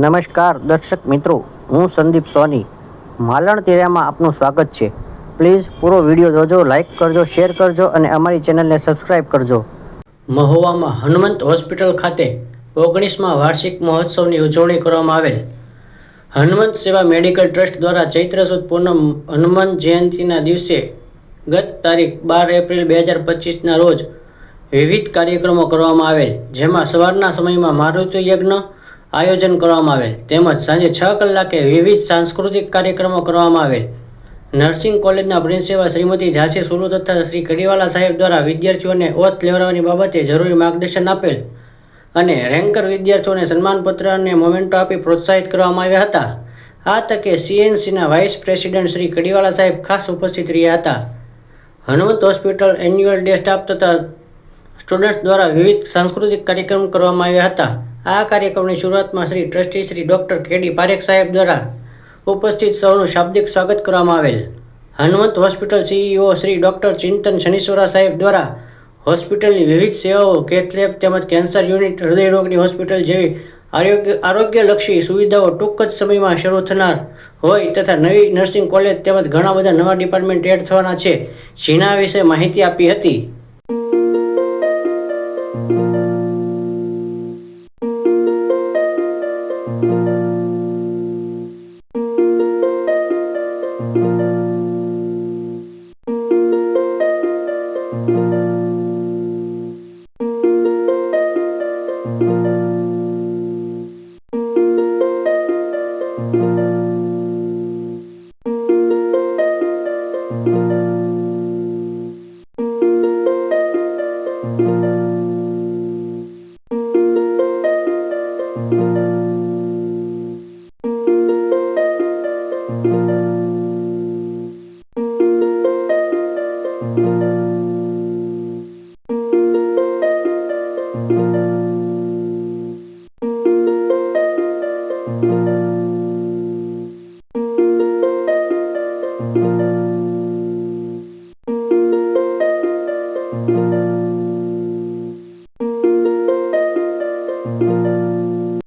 નમસ્કાર દર્શક મિત્રો, હું સંદીપ સોની. માલણ તેરામાં આપનું સ્વાગત છે. પ્લીઝ પૂરો વિડીયો જોજો, લાઇક કરજો, શેર કરજો અને અમારી ચેનલને સબસ્ક્રાઇબ કરજો. મહુવામાં હનુમંત હોસ્પિટલ ખાતે 19મા વાર્ષિક મહોત્સવની ઉજવણી કરવામાં આવેલ. હનુમંત સેવા મેડિકલ ટ્રસ્ટ દ્વારા ચૈત્ર સુદ પૂનમ હનુમાન જયંતિના દિવસે ગત તારીખ 12 એપ્રિલ 2025ના રોજ વિવિધ કાર્યક્રમો કરવામાં આવેલ, જેમાં સવારના સમયમાં મારુતિ યજ્ઞ આયોજન કરવામાં આવેલ તેમજ સાંજે 6 કલાકે વિવિધ સાંસ્કૃતિક કાર્યક્રમો કરવામાં આવેલ. નર્સિંગ કોલેજના પ્રિન્સિપાલ શ્રીમતી ઝાંસી સુલુ તથા શ્રી કડીવાલા સાહેબ દ્વારા વિદ્યાર્થીઓને ઓથ લેવડાવવાની બાબતે જરૂરી માર્ગદર્શન આપેલ અને રેન્કર વિદ્યાર્થીઓને સન્માનપત્ર અને મોમેન્ટો આપી પ્રોત્સાહિત કરવામાં આવ્યા હતા. આ તકે સીએનસીના વાઇસ પ્રેસિડેન્ટ શ્રી કડીવાલા સાહેબ ખાસ ઉપસ્થિત રહ્યા હતા. Hanumant hospital annual day staff તથા સ્ટુડન્ટ્સ દ્વારા વિવિધ સાંસ્કૃતિક કાર્યક્રમ કરવામાં આવ્યા હતા. આ કાર્યક્રમની શરૂઆતમાં Shri trustee Shri doctor KD Parekh Saheb દ્વારા ઉપસ્થિત સૌનું શાબ્દિક સ્વાગત કરવામાં આવેલ. Hanumant hospital CEO Shri doctor Chintan Shanishwara Saheb દ્વારા હોસ્પિટલની વિવિધ સેવાઓ, કેથ લેબ તેમજ કેન્સર યુનિટ, હૃદયરોગની હોસ્પિટલ જેવી આરોગ્યલક્ષી સુવિધાઓ ટૂંક જ સમયમાં શરૂ થનાર હોય તથા નવી નર્સિંગ કોલેજ તેમજ ઘણા બધા નવા ડિપાર્ટમેન્ટ એડ થવાના છે, જેના વિશે માહિતી આપી હતી.